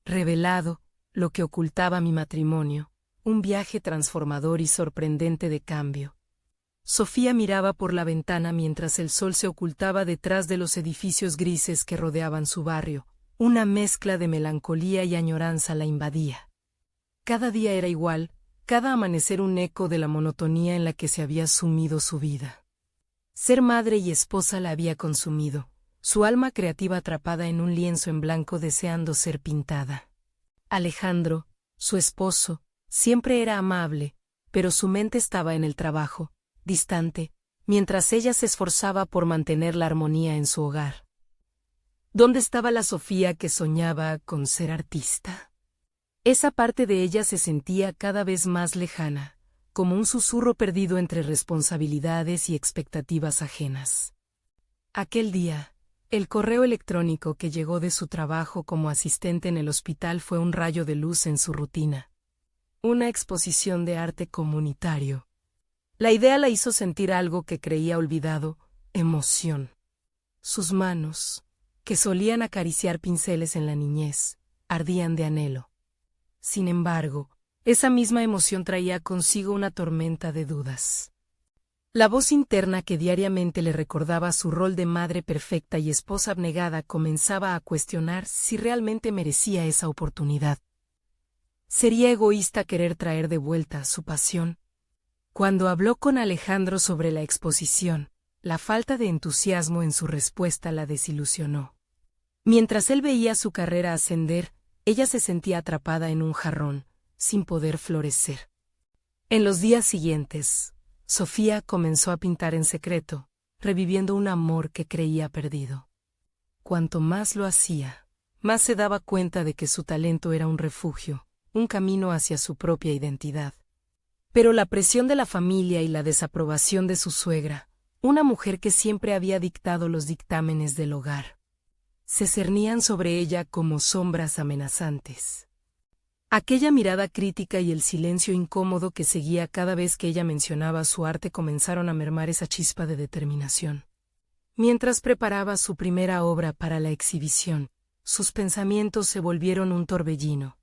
revelado lo que ocultaba mi matrimonio, un viaje transformador y sorprendente de cambio. Sofía miraba por la ventana mientras el sol se ocultaba detrás de los edificios grises que rodeaban su barrio. Una mezcla de melancolía y añoranza la invadía. Cada día era igual, cada amanecer un eco de la monotonía en la que se había sumido su vida. Ser madre y esposa la había consumido, su alma creativa atrapada en un lienzo en blanco deseando ser pintada. Alejandro, su esposo, siempre era amable, pero su mente estaba en el trabajo, distante, mientras ella se esforzaba por mantener la armonía en su hogar. ¿Dónde estaba la Sofía que soñaba con ser artista? Esa parte de ella se sentía cada vez más lejana, como un susurro perdido entre responsabilidades y expectativas ajenas. Aquel día, el correo electrónico que llegó de su trabajo como asistente en el hospital fue un rayo de luz en su rutina. Una exposición de arte comunitario. La idea la hizo sentir algo que creía olvidado, emoción. Sus manos, que solían acariciar pinceles en la niñez, ardían de anhelo. Sin embargo, esa misma emoción traía consigo una tormenta de dudas. La voz interna que diariamente le recordaba su rol de madre perfecta y esposa abnegada comenzaba a cuestionar si realmente merecía esa oportunidad. ¿Sería egoísta querer traer de vuelta su pasión? Cuando habló con Alejandro sobre la exposición, la falta de entusiasmo en su respuesta la desilusionó. Mientras él veía su carrera ascender, ella se sentía atrapada en un jarrón, sin poder florecer. En los días siguientes, Sofía comenzó a pintar en secreto, reviviendo un amor que creía perdido. Cuanto más lo hacía, más se daba cuenta de que su talento era un refugio, un camino hacia su propia identidad. Pero la presión de la familia y la desaprobación de su suegra, una mujer que siempre había dictado los dictámenes del hogar, se cernían sobre ella como sombras amenazantes. Aquella mirada crítica y el silencio incómodo que seguía cada vez que ella mencionaba su arte comenzaron a mermar esa chispa de determinación. Mientras preparaba su primera obra para la exhibición, sus pensamientos se volvieron un torbellino.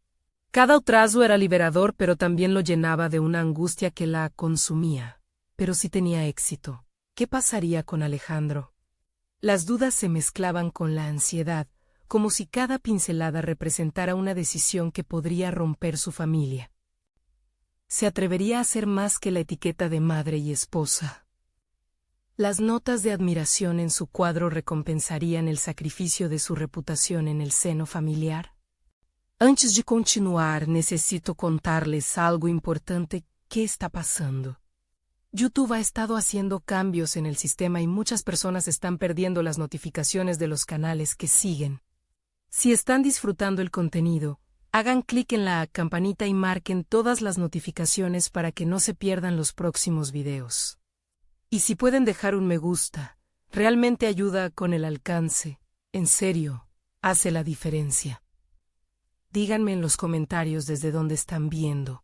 Cada trazo era liberador, pero también lo llenaba de una angustia que la consumía. Pero si tenía éxito, ¿qué pasaría con Alejandro? Las dudas se mezclaban con la ansiedad, como si cada pincelada representara una decisión que podría romper su familia. ¿Se atrevería a hacer más que la etiqueta de madre y esposa? Las notas de admiración en su cuadro recompensarían el sacrificio de su reputación en el seno familiar. Antes de continuar, necesito contarles algo importante que está pasando. YouTube ha estado haciendo cambios en el sistema y muchas personas están perdiendo las notificaciones de los canales que siguen. Si están disfrutando el contenido, hagan clic en la campanita y marquen todas las notificaciones para que no se pierdan los próximos videos. Y si pueden dejar un me gusta, realmente ayuda con el alcance. En serio, hace la diferencia. Díganme en los comentarios desde dónde están viendo.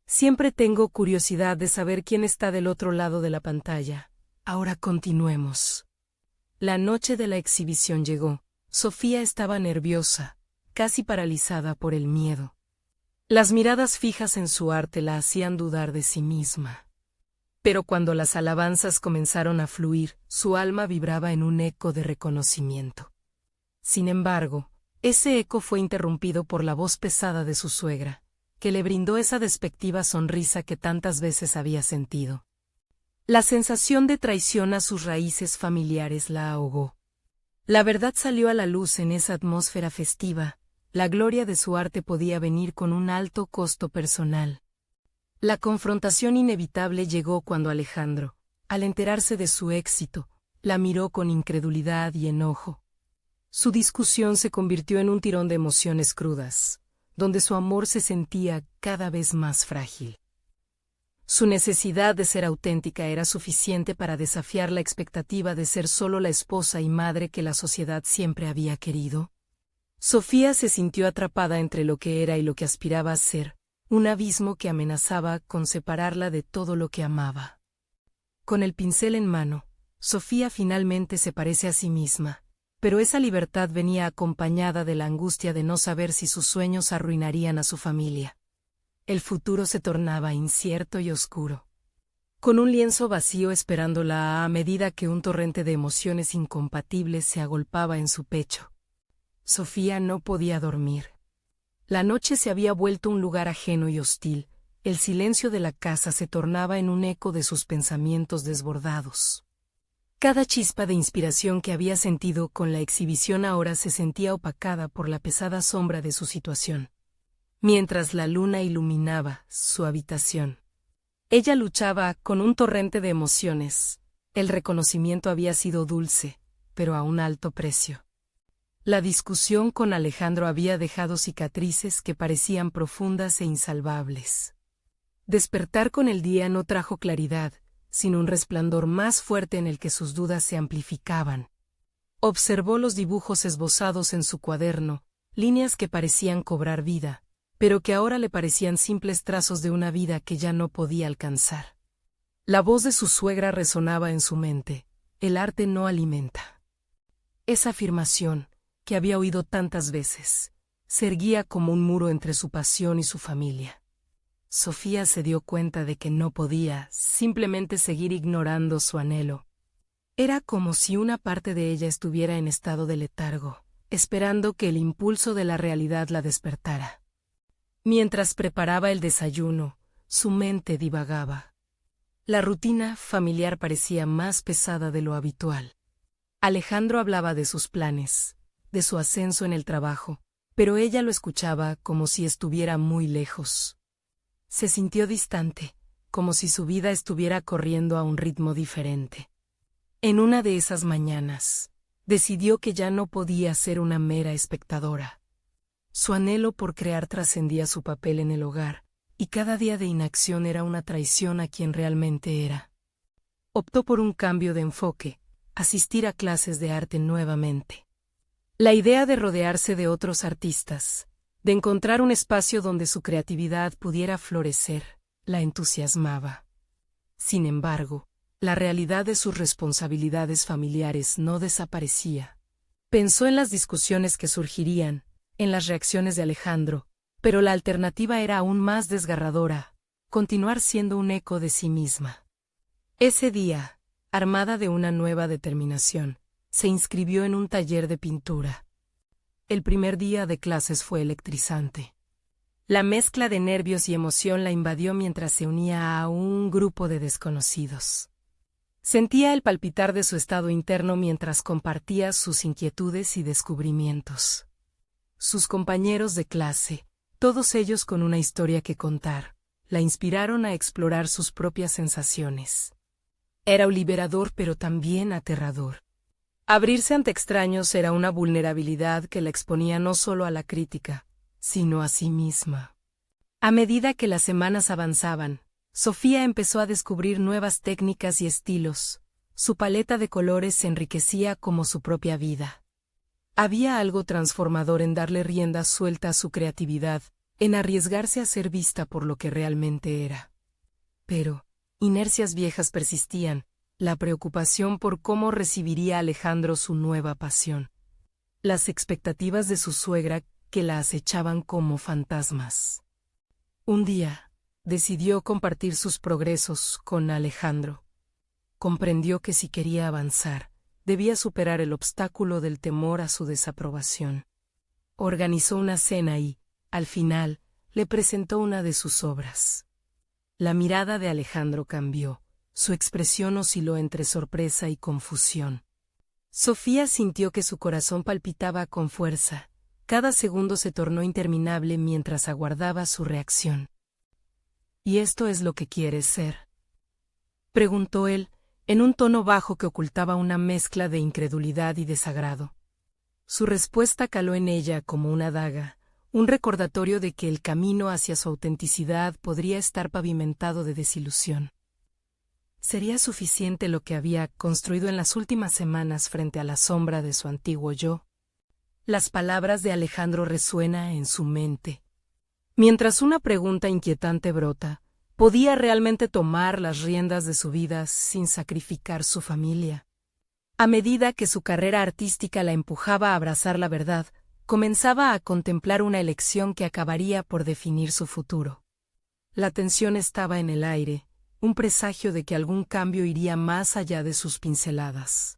Siempre tengo curiosidad de saber quién está del otro lado de la pantalla. Ahora continuemos. La noche de la exhibición llegó. Sofía estaba nerviosa, casi paralizada por el miedo. Las miradas fijas en su arte la hacían dudar de sí misma. Pero cuando las alabanzas comenzaron a fluir, su alma vibraba en un eco de reconocimiento. Sin embargo, ese eco fue interrumpido por la voz pesada de su suegra, que le brindó esa despectiva sonrisa que tantas veces había sentido. La sensación de traición a sus raíces familiares la ahogó. La verdad salió a la luz en esa atmósfera festiva. La gloria de su arte podía venir con un alto costo personal. La confrontación inevitable llegó cuando Alejandro, al enterarse de su éxito, la miró con incredulidad y enojo. Su discusión se convirtió en un tirón de emociones crudas, donde su amor se sentía cada vez más frágil. Su necesidad de ser auténtica era suficiente para desafiar la expectativa de ser solo la esposa y madre que la sociedad siempre había querido. Sofía se sintió atrapada entre lo que era y lo que aspiraba a ser, un abismo que amenazaba con separarla de todo lo que amaba. Con el pincel en mano, Sofía finalmente se parece a sí misma, pero esa libertad venía acompañada de la angustia de no saber si sus sueños arruinarían a su familia. El futuro se tornaba incierto y oscuro. Con un lienzo vacío esperándola a medida que un torrente de emociones incompatibles se agolpaba en su pecho. Sofía no podía dormir. La noche se había vuelto un lugar ajeno y hostil. El silencio de la casa se tornaba en un eco de sus pensamientos desbordados. Cada chispa de inspiración que había sentido con la exhibición ahora se sentía opacada por la pesada sombra de su situación. Mientras la luna iluminaba su habitación, ella luchaba con un torrente de emociones. El reconocimiento había sido dulce, pero a un alto precio. La discusión con Alejandro había dejado cicatrices que parecían profundas e insalvables. Despertar con el día no trajo claridad, sino un resplandor más fuerte en el que sus dudas se amplificaban. Observó los dibujos esbozados en su cuaderno, líneas que parecían cobrar vida, pero que ahora le parecían simples trazos de una vida que ya no podía alcanzar. La voz de su suegra resonaba en su mente: el arte no alimenta. Esa afirmación, que había oído tantas veces, se erguía como un muro entre su pasión y su familia. Sofía se dio cuenta de que no podía simplemente seguir ignorando su anhelo. Era como si una parte de ella estuviera en estado de letargo, esperando que el impulso de la realidad la despertara. Mientras preparaba el desayuno, su mente divagaba. La rutina familiar parecía más pesada de lo habitual. Alejandro hablaba de sus planes, de su ascenso en el trabajo, pero ella lo escuchaba como si estuviera muy lejos. Se sintió distante, como si su vida estuviera corriendo a un ritmo diferente. En una de esas mañanas, decidió que ya no podía ser una mera espectadora. Su anhelo por crear trascendía su papel en el hogar, y cada día de inacción era una traición a quien realmente era. Optó por un cambio de enfoque, asistir a clases de arte nuevamente. La idea de rodearse de otros artistas, de encontrar un espacio donde su creatividad pudiera florecer, la entusiasmaba. Sin embargo, la realidad de sus responsabilidades familiares no desaparecía. Pensó en las discusiones que surgirían, en las reacciones de Alejandro, pero la alternativa era aún más desgarradora: continuar siendo un eco de sí misma. Ese día, armada de una nueva determinación, se inscribió en un taller de pintura. El primer día de clases fue electrizante. La mezcla de nervios y emoción la invadió mientras se unía a un grupo de desconocidos. Sentía el palpitar de su estado interno mientras compartía sus inquietudes y descubrimientos. Sus compañeros de clase, todos ellos con una historia que contar, la inspiraron a explorar sus propias sensaciones. Era liberador pero también aterrador. Abrirse ante extraños era una vulnerabilidad que la exponía no solo a la crítica, sino a sí misma. A medida que las semanas avanzaban, Sofía empezó a descubrir nuevas técnicas y estilos. Su paleta de colores se enriquecía como su propia vida. Había algo transformador en darle rienda suelta a su creatividad, en arriesgarse a ser vista por lo que realmente era. Pero inercias viejas persistían, la preocupación por cómo recibiría Alejandro su nueva pasión, las expectativas de su suegra que la acechaban como fantasmas. Un día, decidió compartir sus progresos con Alejandro. Comprendió que si quería avanzar, debía superar el obstáculo del temor a su desaprobación. Organizó una cena y, al final, le presentó una de sus obras. La mirada de Alejandro cambió. Su expresión osciló entre sorpresa y confusión. Sofía sintió que su corazón palpitaba con fuerza. Cada segundo se tornó interminable mientras aguardaba su reacción. ¿Y esto es lo que quieres ser?, preguntó él, en un tono bajo que ocultaba una mezcla de incredulidad y desagrado. Su respuesta caló en ella como una daga, un recordatorio de que el camino hacia su autenticidad podría estar pavimentado de desilusión. ¿Sería suficiente lo que había construido en las últimas semanas frente a la sombra de su antiguo yo? Las palabras de Alejandro resuenan en su mente. Mientras una pregunta inquietante brota, ¿podía realmente tomar las riendas de su vida sin sacrificar su familia? A medida que su carrera artística la empujaba a abrazar la verdad, comenzaba a contemplar una elección que acabaría por definir su futuro. La tensión estaba en el aire, un presagio de que algún cambio iría más allá de sus pinceladas.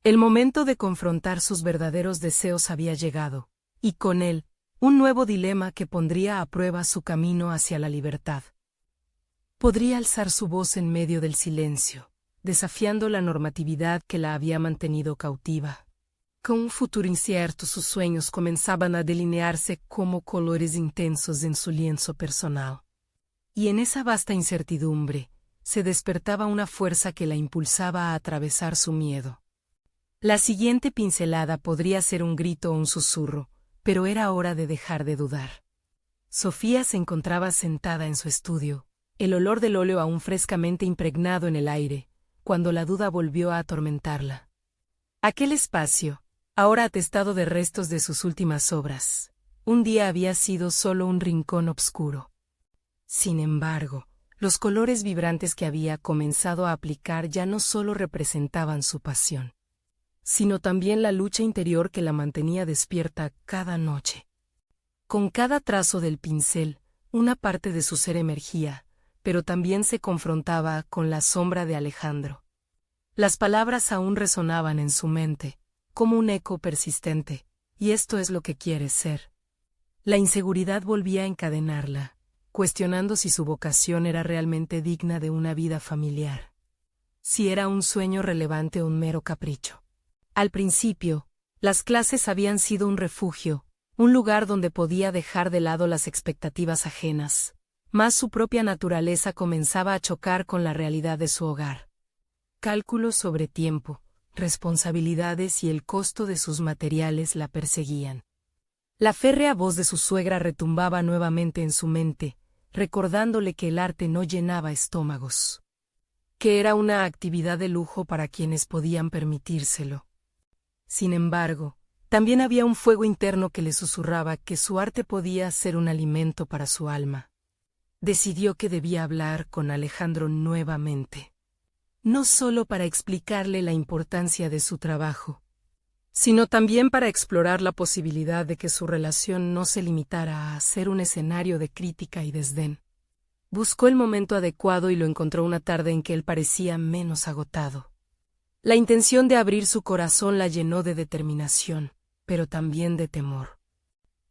El momento de confrontar sus verdaderos deseos había llegado, y con él, un nuevo dilema que pondría a prueba su camino hacia la libertad. Podría alzar su voz en medio del silencio, desafiando la normatividad que la había mantenido cautiva. Con un futuro incierto, sus sueños comenzaban a delinearse como colores intensos en su lienzo personal. Y en esa vasta incertidumbre, se despertaba una fuerza que la impulsaba a atravesar su miedo. La siguiente pincelada podría ser un grito o un susurro, pero era hora de dejar de dudar. Sofía se encontraba sentada en su estudio, el olor del óleo aún frescamente impregnado en el aire, cuando la duda volvió a atormentarla. Aquel espacio, ahora atestado de restos de sus últimas obras, un día había sido solo un rincón obscuro. Sin embargo, los colores vibrantes que había comenzado a aplicar ya no solo representaban su pasión, sino también la lucha interior que la mantenía despierta cada noche. Con cada trazo del pincel, una parte de su ser emergía, pero también se confrontaba con la sombra de Alejandro. Las palabras aún resonaban en su mente, como un eco persistente, y esto es lo que quieres ser. La inseguridad volvía a encadenarla, cuestionando si su vocación era realmente digna de una vida familiar. Si era un sueño relevante o un mero capricho. Al principio, las clases habían sido un refugio, un lugar donde podía dejar de lado las expectativas ajenas, mas su propia naturaleza comenzaba a chocar con la realidad de su hogar. Cálculos sobre tiempo, responsabilidades y el costo de sus materiales la perseguían. La férrea voz de su suegra retumbaba nuevamente en su mente, recordándole que el arte no llenaba estómagos, que era una actividad de lujo para quienes podían permitírselo. Sin embargo, también había un fuego interno que le susurraba que su arte podía ser un alimento para su alma. Decidió que debía hablar con Alejandro nuevamente. No solo para explicarle la importancia de su trabajo, sino también para explorar la posibilidad de que su relación no se limitara a ser un escenario de crítica y desdén. Buscó el momento adecuado y lo encontró una tarde en que él parecía menos agotado. La intención de abrir su corazón la llenó de determinación, pero también de temor.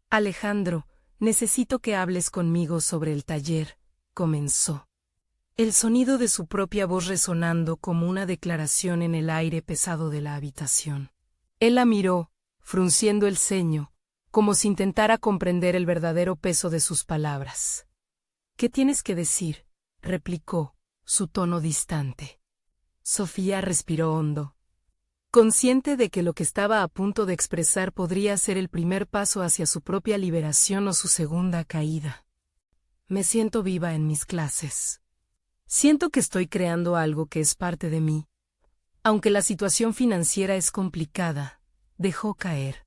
Alejandro, necesito que hables conmigo sobre el taller, comenzó. El sonido de su propia voz resonando como una declaración en el aire pesado de la habitación. Él la miró, frunciendo el ceño, como si intentara comprender el verdadero peso de sus palabras. «¿Qué tienes que decir?», replicó, su tono distante. Sofía respiró hondo, consciente de que lo que estaba a punto de expresar podría ser el primer paso hacia su propia liberación o su segunda caída. «Me siento viva en mis clases. Siento que estoy creando algo que es parte de mí. Aunque la situación financiera es complicada», dejó caer,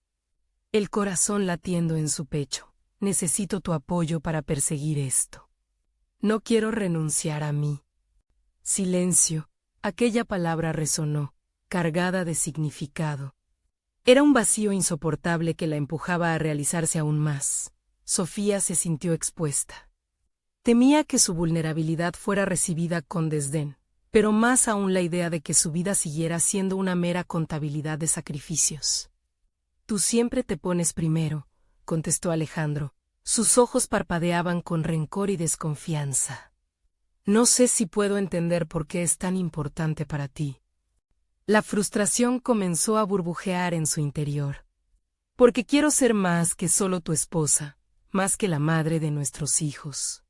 el corazón latiendo en su pecho. «Necesito tu apoyo para perseguir esto. No quiero renunciar a mí». Silencio. Aquella palabra resonó, cargada de significado. Era un vacío insoportable que la empujaba a realizarse aún más. Sofía se sintió expuesta. Temía que su vulnerabilidad fuera recibida con desdén, pero más aún la idea de que su vida siguiera siendo una mera contabilidad de sacrificios. «Tú siempre te pones primero», contestó Alejandro. Sus ojos parpadeaban con rencor y desconfianza. «No sé si puedo entender por qué es tan importante para ti». La frustración comenzó a burbujear en su interior. «Porque quiero ser más que solo tu esposa, más que la madre de nuestros hijos.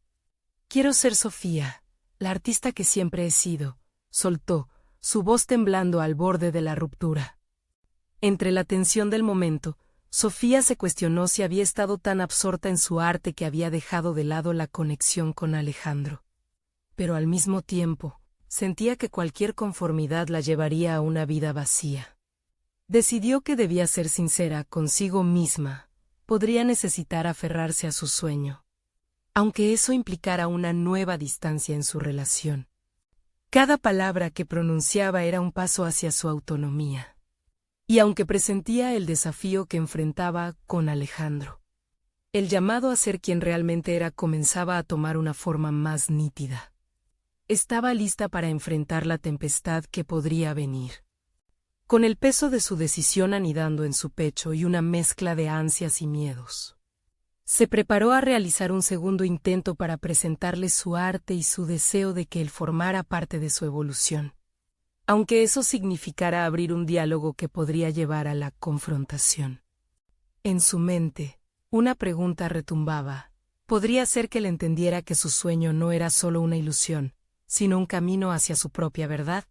Quiero ser Sofía, la artista que siempre he sido», soltó, su voz temblando al borde de la ruptura. Entre la tensión del momento, Sofía se cuestionó si había estado tan absorta en su arte que había dejado de lado la conexión con Alejandro. Pero al mismo tiempo, sentía que cualquier conformidad la llevaría a una vida vacía. Decidió que debía ser sincera consigo misma, podría necesitar aferrarse a su sueño, aunque eso implicara una nueva distancia en su relación. Cada palabra que pronunciaba era un paso hacia su autonomía. Y aunque presentía el desafío que enfrentaba con Alejandro, el llamado a ser quien realmente era comenzaba a tomar una forma más nítida. Estaba lista para enfrentar la tempestad que podría venir. Con el peso de su decisión anidando en su pecho y una mezcla de ansias y miedos, se preparó a realizar un segundo intento para presentarle su arte y su deseo de que él formara parte de su evolución, aunque eso significara abrir un diálogo que podría llevar a la confrontación. En su mente, una pregunta retumbaba. ¿Podría ser que él entendiera que su sueño no era solo una ilusión, sino un camino hacia su propia verdad?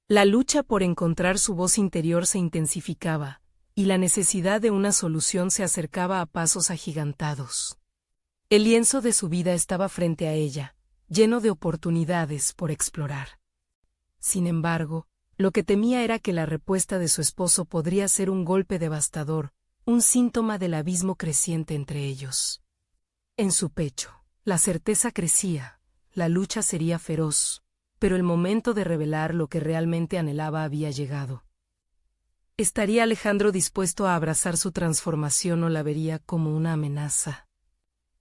La lucha por encontrar su voz interior se intensificaba, y la necesidad de una solución se acercaba a pasos agigantados. El lienzo de su vida estaba frente a ella, lleno de oportunidades por explorar. Sin embargo, lo que temía era que la respuesta de su esposo podría ser un golpe devastador, un síntoma del abismo creciente entre ellos. En su pecho, la certeza crecía, la lucha sería feroz, pero el momento de revelar lo que realmente anhelaba había llegado. ¿Estaría Alejandro dispuesto a abrazar su transformación o la vería como una amenaza?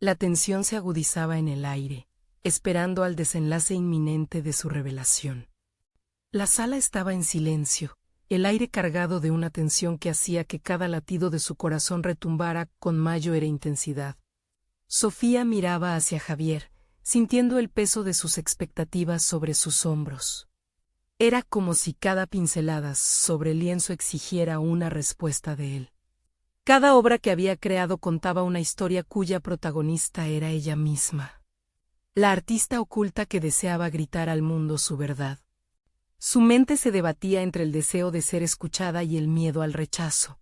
La tensión se agudizaba en el aire, esperando al desenlace inminente de su revelación. La sala estaba en silencio, el aire cargado de una tensión que hacía que cada latido de su corazón retumbara con mayor intensidad. Sofía miraba hacia Javier, sintiendo el peso de sus expectativas sobre sus hombros. Era como si cada pincelada sobre el lienzo exigiera una respuesta de él. Cada obra que había creado contaba una historia cuya protagonista era ella misma. La artista oculta que deseaba gritar al mundo su verdad. Su mente se debatía entre el deseo de ser escuchada y el miedo al rechazo.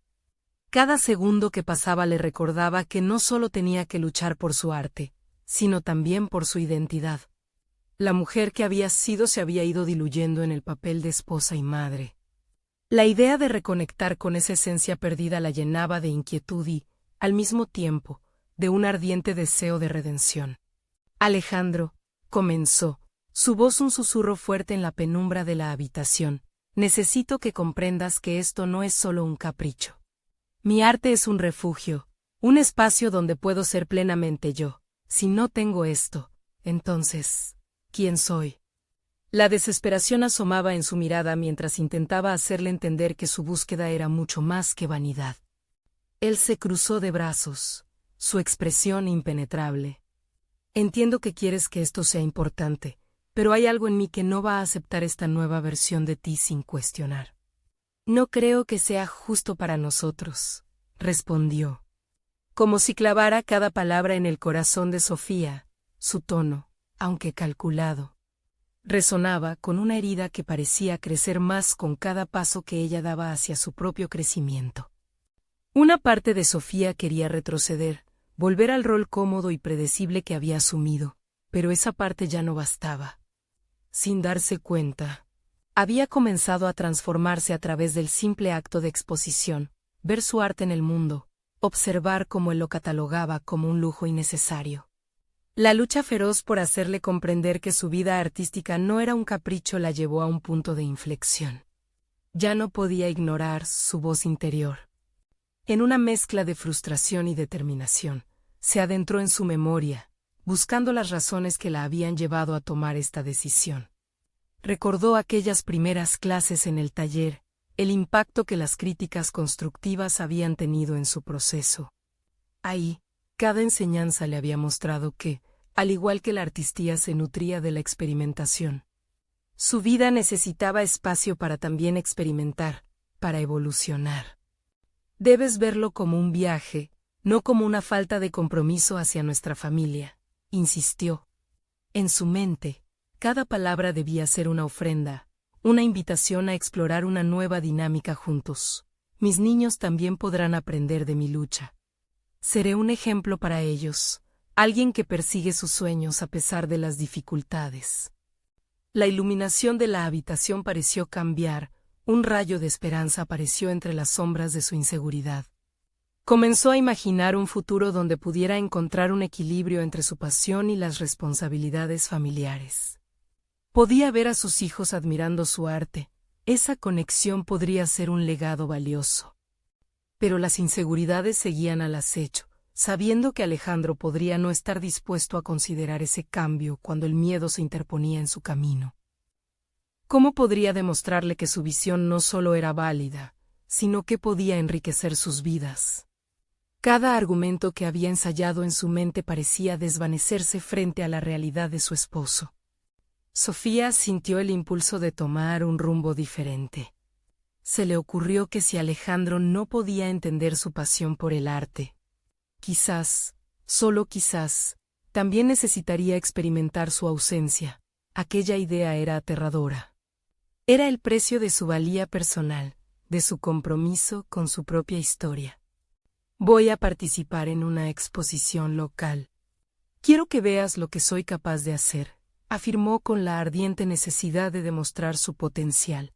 Cada segundo que pasaba le recordaba que no solo tenía que luchar por su arte, sino también por su identidad. La mujer que había sido se había ido diluyendo en el papel de esposa y madre. La idea de reconectar con esa esencia perdida la llenaba de inquietud y, al mismo tiempo, de un ardiente deseo de redención. Alejandro, comenzó, su voz un susurro fuerte en la penumbra de la habitación. Necesito que comprendas que esto no es solo un capricho. Mi arte es un refugio, un espacio donde puedo ser plenamente yo. Si no tengo esto, entonces, ¿quién soy? La desesperación asomaba en su mirada mientras intentaba hacerle entender que su búsqueda era mucho más que vanidad. Él se cruzó de brazos, su expresión impenetrable. Entiendo que quieres que esto sea importante, pero hay algo en mí que no va a aceptar esta nueva versión de ti sin cuestionar. No creo que sea justo para nosotros, respondió. Como si clavara cada palabra en el corazón de Sofía, su tono, aunque calculado, resonaba con una herida que parecía crecer más con cada paso que ella daba hacia su propio crecimiento. Una parte de Sofía quería retroceder, volver al rol cómodo y predecible que había asumido, pero esa parte ya no bastaba. Sin darse cuenta, había comenzado a transformarse a través del simple acto de exposición, ver su arte en el mundo, observar cómo él lo catalogaba como un lujo innecesario. La lucha feroz por hacerle comprender que su vida artística no era un capricho la llevó a un punto de inflexión. Ya no podía ignorar su voz interior. En una mezcla de frustración y determinación, se adentró en su memoria, buscando las razones que la habían llevado a tomar esta decisión. Recordó aquellas primeras clases en el taller, el impacto que las críticas constructivas habían tenido en su proceso. Ahí, cada enseñanza le había mostrado que, al igual que la artistía se nutría de la experimentación, su vida necesitaba espacio para también experimentar, para evolucionar. Debes verlo como un viaje, no como una falta de compromiso hacia nuestra familia, insistió. En su mente, cada palabra debía ser una ofrenda, una invitación a explorar una nueva dinámica juntos. Mis niños también podrán aprender de mi lucha. Seré un ejemplo para ellos, alguien que persigue sus sueños a pesar de las dificultades. La iluminación de la habitación pareció cambiar, un rayo de esperanza apareció entre las sombras de su inseguridad. Comenzó a imaginar un futuro donde pudiera encontrar un equilibrio entre su pasión y las responsabilidades familiares. Podía ver a sus hijos admirando su arte. Esa conexión podría ser un legado valioso. Pero las inseguridades seguían al acecho, sabiendo que Alejandro podría no estar dispuesto a considerar ese cambio cuando el miedo se interponía en su camino. ¿Cómo podría demostrarle que su visión no solo era válida, sino que podía enriquecer sus vidas? Cada argumento que había ensayado en su mente parecía desvanecerse frente a la realidad de su esposo. Sofía sintió el impulso de tomar un rumbo diferente. Se le ocurrió que si Alejandro no podía entender su pasión por el arte, quizás, solo quizás, también necesitaría experimentar su ausencia. Aquella idea era aterradora. Era el precio de su valía personal, de su compromiso con su propia historia. Voy a participar en una exposición local. Quiero que veas lo que soy capaz de hacer, afirmó con la ardiente necesidad de demostrar su potencial.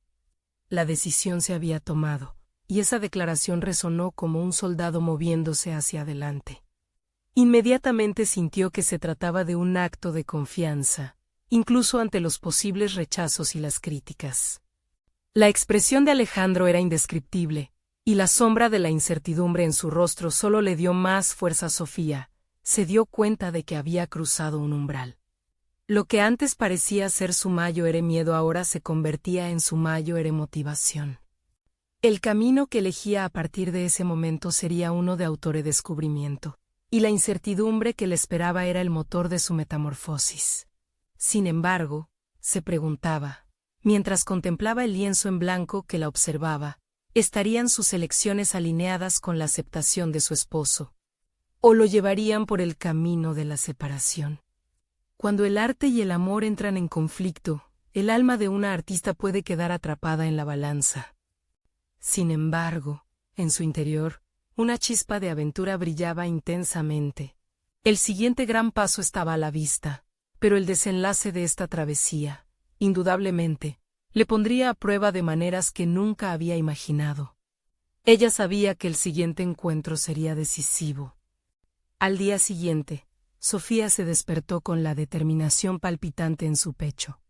La decisión se había tomado, y esa declaración resonó como un soldado moviéndose hacia adelante. Inmediatamente sintió que se trataba de un acto de confianza, incluso ante los posibles rechazos y las críticas. La expresión de Alejandro era indescriptible, y la sombra de la incertidumbre en su rostro solo le dio más fuerza a Sofía. Se dio cuenta de que había cruzado un umbral. Lo que antes parecía ser su mayor miedo ahora se convertía en su mayor motivación. El camino que elegía a partir de ese momento sería uno de autoredescubrimiento, y la incertidumbre que le esperaba era el motor de su metamorfosis. Sin embargo, se preguntaba, mientras contemplaba el lienzo en blanco que la observaba, ¿estarían sus elecciones alineadas con la aceptación de su esposo? ¿O lo llevarían por el camino de la separación? Cuando el arte y el amor entran en conflicto, el alma de una artista puede quedar atrapada en la balanza. Sin embargo, en su interior, una chispa de aventura brillaba intensamente. El siguiente gran paso estaba a la vista, pero el desenlace de esta travesía, indudablemente, le pondría a prueba de maneras que nunca había imaginado. Ella sabía que el siguiente encuentro sería decisivo. Al día siguiente, Sofía se despertó con la determinación palpitante en su pecho.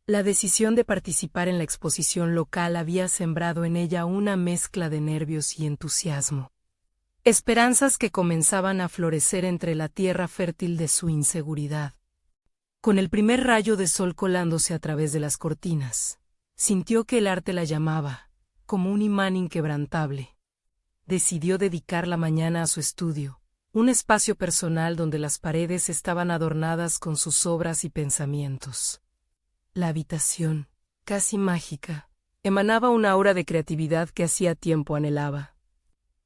La decisión de participar en la exposición local había sembrado en ella una mezcla de nervios y entusiasmo. Esperanzas que comenzaban a florecer entre la tierra fértil de su inseguridad. Con el primer rayo de sol colándose a través de las cortinas, sintió que el arte la llamaba, como un imán inquebrantable. Decidió dedicar la mañana a su estudio, un espacio personal donde las paredes estaban adornadas con sus obras y pensamientos. La habitación, casi mágica, emanaba una aura de creatividad que hacía tiempo anhelaba.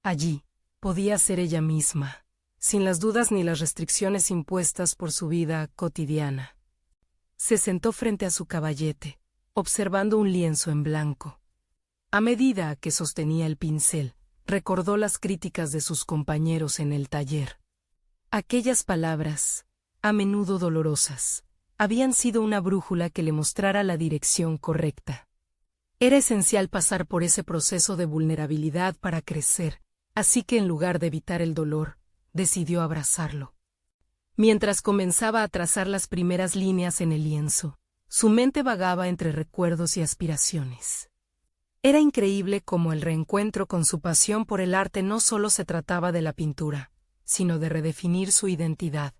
Allí, podía ser ella misma, sin las dudas ni las restricciones impuestas por su vida cotidiana. Se sentó frente a su caballete, observando un lienzo en blanco. A medida que sostenía el pincel, recordó las críticas de sus compañeros en el taller. Aquellas palabras, a menudo dolorosas, habían sido una brújula que le mostrara la dirección correcta. Era esencial pasar por ese proceso de vulnerabilidad para crecer, así que en lugar de evitar el dolor, decidió abrazarlo. Mientras comenzaba a trazar las primeras líneas en el lienzo, su mente vagaba entre recuerdos y aspiraciones. Era increíble cómo el reencuentro con su pasión por el arte no solo se trataba de la pintura, sino de redefinir su identidad.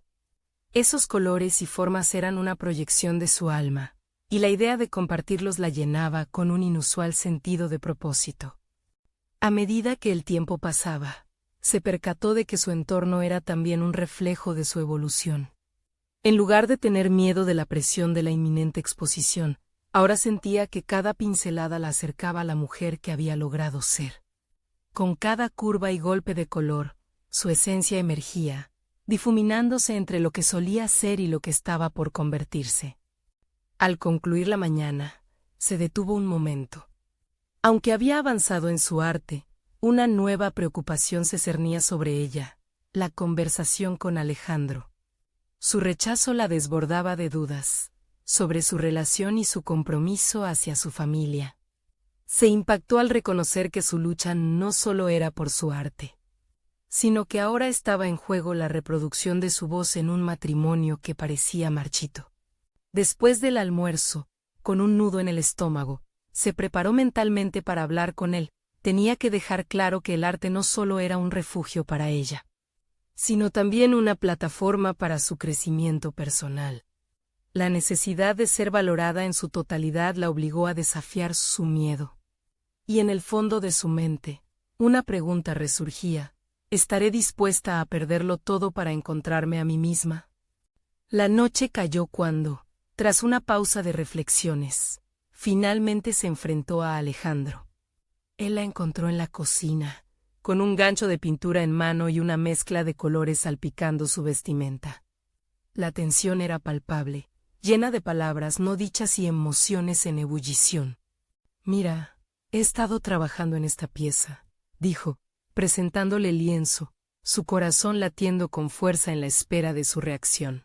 Esos colores y formas eran una proyección de su alma, y la idea de compartirlos la llenaba con un inusual sentido de propósito. A medida que el tiempo pasaba, se percató de que su entorno era también un reflejo de su evolución. En lugar de tener miedo de la presión de la inminente exposición, ahora sentía que cada pincelada la acercaba a la mujer que había logrado ser. Con cada curva y golpe de color, su esencia emergía, difuminándose entre lo que solía ser y lo que estaba por convertirse. Al concluir la mañana, se detuvo un momento. Aunque había avanzado en su arte, una nueva preocupación se cernía sobre ella, la conversación con Alejandro. Su rechazo la desbordaba de dudas sobre su relación y su compromiso hacia su familia. Se impactó al reconocer que su lucha no solo era por su arte, sino que ahora estaba en juego la reproducción de su voz en un matrimonio que parecía marchito. Después del almuerzo, con un nudo en el estómago, se preparó mentalmente para hablar con él. Tenía que dejar claro que el arte no solo era un refugio para ella, sino también una plataforma para su crecimiento personal. La necesidad de ser valorada en su totalidad la obligó a desafiar su miedo. Y en el fondo de su mente, una pregunta resurgía: ¿estaré dispuesta a perderlo todo para encontrarme a mí misma? La noche cayó cuando, tras una pausa de reflexiones, finalmente se enfrentó a Alejandro. Él la encontró en la cocina, con un gancho de pintura en mano y una mezcla de colores salpicando su vestimenta. La tensión era palpable, llena de palabras no dichas y emociones en ebullición. «Mira, he estado trabajando en esta pieza», dijo, presentándole el lienzo, su corazón latiendo con fuerza en la espera de su reacción.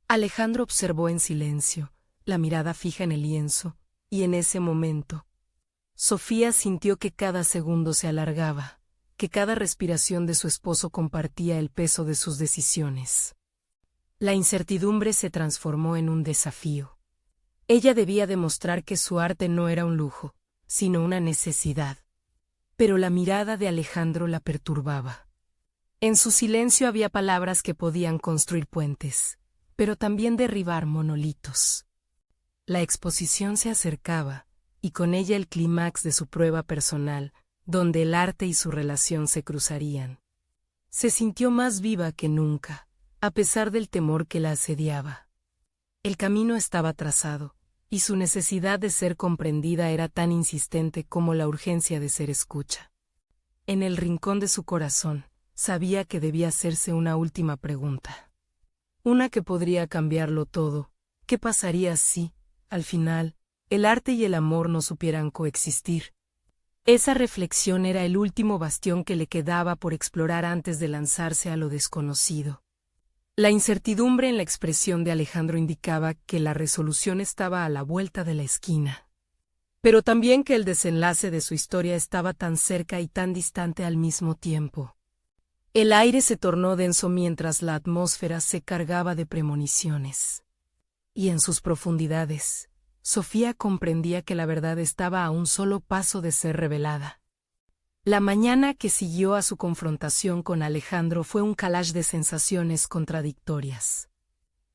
Alejandro observó en silencio, la mirada fija en el lienzo, y en ese momento, Sofía sintió que cada segundo se alargaba, que cada respiración de su esposo compartía el peso de sus decisiones. La incertidumbre se transformó en un desafío. Ella debía demostrar que su arte no era un lujo, sino una necesidad. Pero la mirada de Alejandro la perturbaba. En su silencio había palabras que podían construir puentes, pero también derribar monolitos. La exposición se acercaba, y con ella el clímax de su prueba personal, donde el arte y su relación se cruzarían. Se sintió más viva que nunca, a pesar del temor que la asediaba. El camino estaba trazado, y su necesidad de ser comprendida era tan insistente como la urgencia de ser escucha. En el rincón de su corazón, sabía que debía hacerse una última pregunta. Una que podría cambiarlo todo. ¿Qué pasaría si, al final, el arte y el amor no supieran coexistir? Esa reflexión era el último bastión que le quedaba por explorar antes de lanzarse a lo desconocido. La incertidumbre en la expresión de Alejandro indicaba que la resolución estaba a la vuelta de la esquina, pero también que el desenlace de su historia estaba tan cerca y tan distante al mismo tiempo. El aire se tornó denso mientras la atmósfera se cargaba de premoniciones. Y en sus profundidades, Sofía comprendía que la verdad estaba a un solo paso de ser revelada. La mañana que siguió a su confrontación con Alejandro fue un collage de sensaciones contradictorias.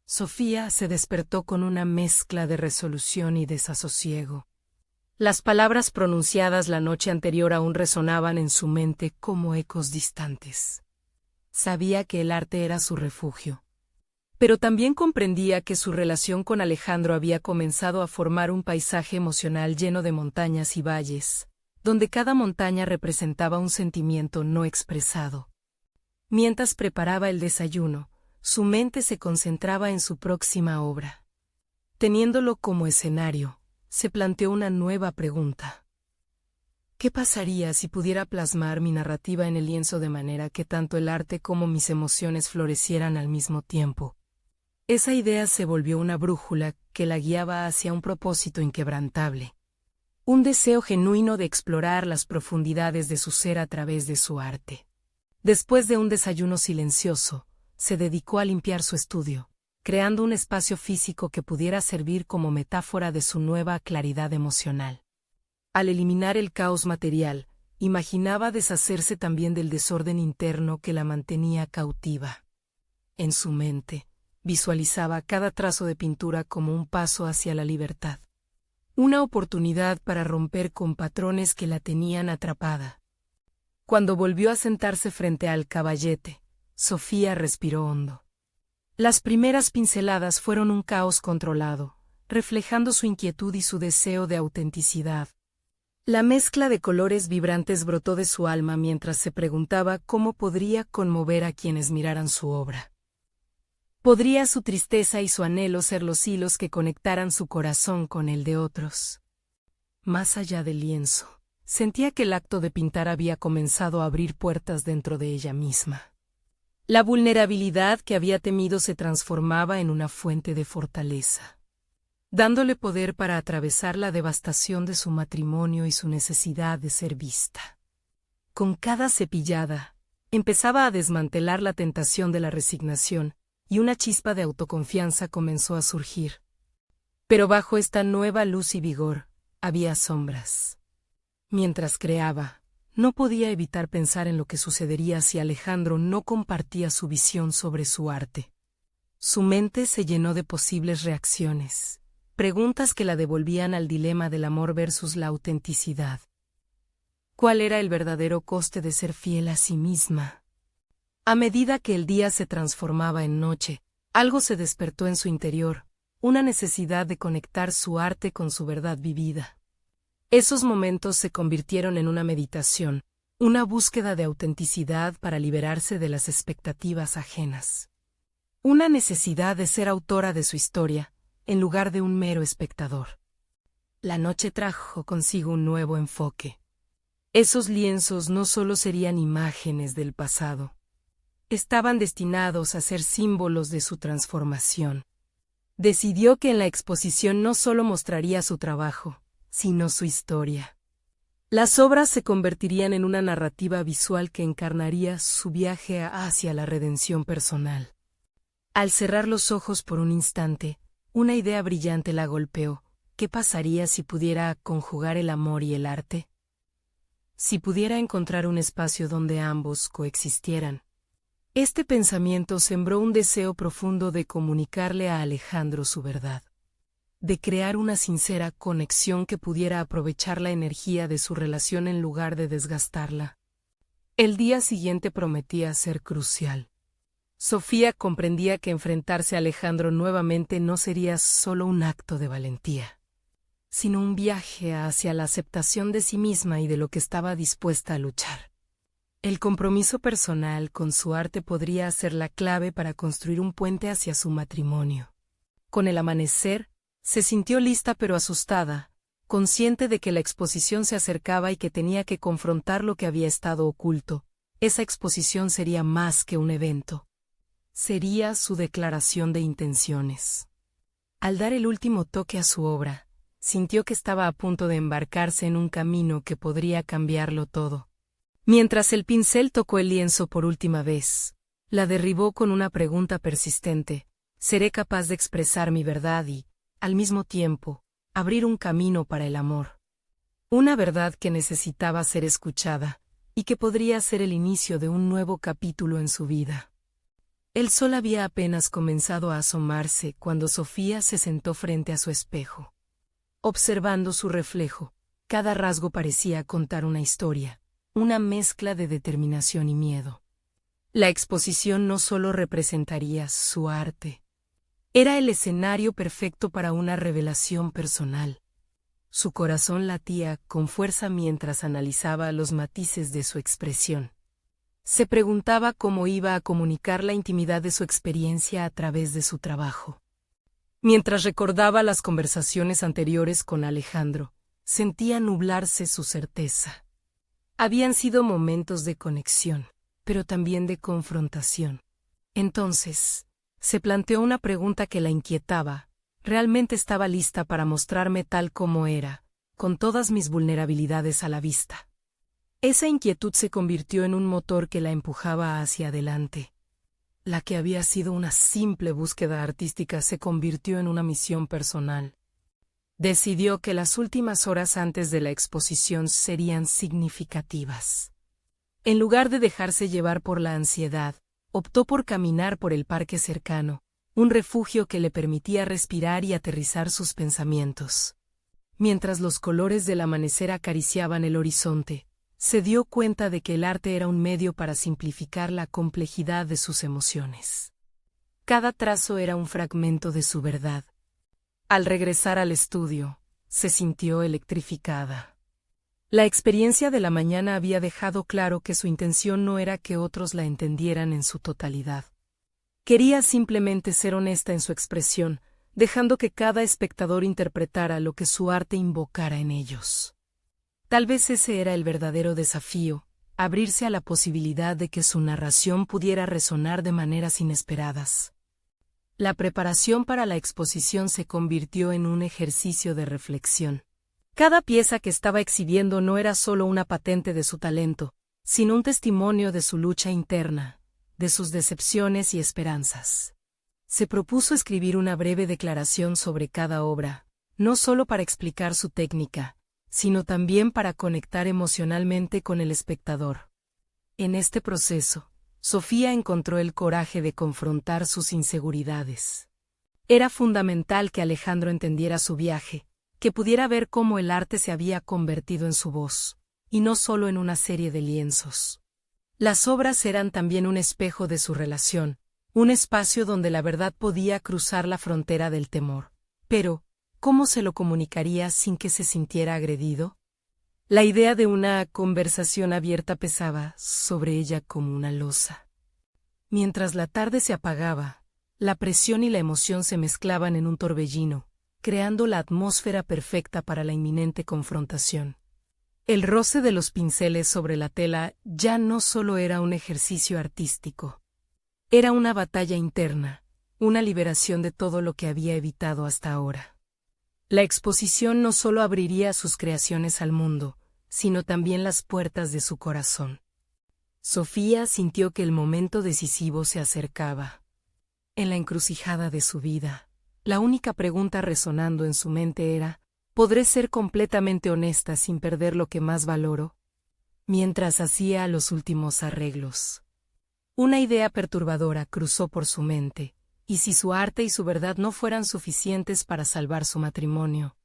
Sofía se despertó con una mezcla de resolución y desasosiego. Las palabras pronunciadas la noche anterior aún resonaban en su mente como ecos distantes. Sabía que el arte era su refugio, pero también comprendía que su relación con Alejandro había comenzado a formar un paisaje emocional lleno de montañas y valles, donde cada montaña representaba un sentimiento no expresado. Mientras preparaba el desayuno, su mente se concentraba en su próxima obra. Teniéndolo como escenario, se planteó una nueva pregunta. ¿Qué pasaría si pudiera plasmar mi narrativa en el lienzo de manera que tanto el arte como mis emociones florecieran al mismo tiempo? Esa idea se volvió una brújula que la guiaba hacia un propósito inquebrantable. Un deseo genuino de explorar las profundidades de su ser a través de su arte. Después de un desayuno silencioso, se dedicó a limpiar su estudio, creando un espacio físico que pudiera servir como metáfora de su nueva claridad emocional. Al eliminar el caos material, imaginaba deshacerse también del desorden interno que la mantenía cautiva. En su mente, visualizaba cada trazo de pintura como un paso hacia la libertad. Una oportunidad para romper con patrones que la tenían atrapada. Cuando volvió a sentarse frente al caballete, Sofía respiró hondo. Las primeras pinceladas fueron un caos controlado, reflejando su inquietud y su deseo de autenticidad. La mezcla de colores vibrantes brotó de su alma mientras se preguntaba cómo podría conmover a quienes miraran su obra. ¿Podría su tristeza y su anhelo ser los hilos que conectaran su corazón con el de otros? Más allá del lienzo, sentía que el acto de pintar había comenzado a abrir puertas dentro de ella misma. La vulnerabilidad que había temido se transformaba en una fuente de fortaleza, dándole poder para atravesar la devastación de su matrimonio y su necesidad de ser vista. Con cada cepillada, empezaba a desmantelar la tentación de la resignación, y una chispa de autoconfianza comenzó a surgir. Pero bajo esta nueva luz y vigor, había sombras. Mientras creaba, no podía evitar pensar en lo que sucedería si Alejandro no compartía su visión sobre su arte. Su mente se llenó de posibles reacciones, preguntas que la devolvían al dilema del amor versus la autenticidad. ¿Cuál era el verdadero coste de ser fiel a sí misma? A medida que el día se transformaba en noche, algo se despertó en su interior, una necesidad de conectar su arte con su verdad vivida. Esos momentos se convirtieron en una meditación, una búsqueda de autenticidad para liberarse de las expectativas ajenas. Una necesidad de ser autora de su historia, en lugar de un mero espectador. La noche trajo consigo un nuevo enfoque. Esos lienzos no solo serían imágenes del pasado. Estaban destinados a ser símbolos de su transformación. Decidió que en la exposición no solo mostraría su trabajo, sino su historia. Las obras se convertirían en una narrativa visual que encarnaría su viaje hacia la redención personal. Al cerrar los ojos por un instante, una idea brillante la golpeó. ¿Qué pasaría si pudiera conjugar el amor y el arte? Si pudiera encontrar un espacio donde ambos coexistieran. Este pensamiento sembró un deseo profundo de comunicarle a Alejandro su verdad, de crear una sincera conexión que pudiera aprovechar la energía de su relación en lugar de desgastarla. El día siguiente prometía ser crucial. Sofía comprendía que enfrentarse a Alejandro nuevamente no sería solo un acto de valentía, sino un viaje hacia la aceptación de sí misma y de lo que estaba dispuesta a luchar. El compromiso personal con su arte podría ser la clave para construir un puente hacia su matrimonio. Con el amanecer, se sintió lista pero asustada, consciente de que la exposición se acercaba y que tenía que confrontar lo que había estado oculto. Esa exposición sería más que un evento. Sería su declaración de intenciones. Al dar el último toque a su obra, sintió que estaba a punto de embarcarse en un camino que podría cambiarlo todo. Mientras el pincel tocó el lienzo por última vez, la derribó con una pregunta persistente: ¿seré capaz de expresar mi verdad y, al mismo tiempo, abrir un camino para el amor? Una verdad que necesitaba ser escuchada, y que podría ser el inicio de un nuevo capítulo en su vida. El sol había apenas comenzado a asomarse cuando Sofía se sentó frente a su espejo. Observando su reflejo, cada rasgo parecía contar una historia. Una mezcla de determinación y miedo. La exposición no solo representaría su arte. Era el escenario perfecto para una revelación personal. Su corazón latía con fuerza mientras analizaba los matices de su expresión. Se preguntaba cómo iba a comunicar la intimidad de su experiencia a través de su trabajo. Mientras recordaba las conversaciones anteriores con Alejandro, sentía nublarse su certeza. Habían sido momentos de conexión, pero también de confrontación. Entonces, se planteó una pregunta que la inquietaba. ¿Realmente estaba lista para mostrarme tal como era, con todas mis vulnerabilidades a la vista? Esa inquietud se convirtió en un motor que la empujaba hacia adelante. La que había sido una simple búsqueda artística se convirtió en una misión personal. Decidió que las últimas horas antes de la exposición serían significativas. En lugar de dejarse llevar por la ansiedad, optó por caminar por el parque cercano, un refugio que le permitía respirar y aterrizar sus pensamientos. Mientras los colores del amanecer acariciaban el horizonte, se dio cuenta de que el arte era un medio para simplificar la complejidad de sus emociones. Cada trazo era un fragmento de su verdad. Al regresar al estudio, se sintió electrificada. La experiencia de la mañana había dejado claro que su intención no era que otros la entendieran en su totalidad. Quería simplemente ser honesta en su expresión, dejando que cada espectador interpretara lo que su arte invocara en ellos. Tal vez ese era el verdadero desafío, abrirse a la posibilidad de que su narración pudiera resonar de maneras inesperadas. La preparación para la exposición se convirtió en un ejercicio de reflexión. Cada pieza que estaba exhibiendo no era solo una patente de su talento, sino un testimonio de su lucha interna, de sus decepciones y esperanzas. Se propuso escribir una breve declaración sobre cada obra, no solo para explicar su técnica, sino también para conectar emocionalmente con el espectador. En este proceso, Sofía encontró el coraje de confrontar sus inseguridades. Era fundamental que Alejandro entendiera su viaje, que pudiera ver cómo el arte se había convertido en su voz, y no solo en una serie de lienzos. Las obras eran también un espejo de su relación, un espacio donde la verdad podía cruzar la frontera del temor. Pero, ¿cómo se lo comunicaría sin que se sintiera agredido? La idea de una conversación abierta pesaba sobre ella como una losa. Mientras la tarde se apagaba, la presión y la emoción se mezclaban en un torbellino, creando la atmósfera perfecta para la inminente confrontación. El roce de los pinceles sobre la tela ya no solo era un ejercicio artístico. Era una batalla interna, una liberación de todo lo que había evitado hasta ahora. La exposición no solo abriría sus creaciones al mundo, sino también las puertas de su corazón. Sofía sintió que el momento decisivo se acercaba. En la encrucijada de su vida, la única pregunta resonando en su mente era: ¿podré ser completamente honesta sin perder lo que más valoro? Mientras hacía los últimos arreglos, una idea perturbadora cruzó por su mente: ¿y si su arte y su verdad no fueran suficientes para salvar su matrimonio?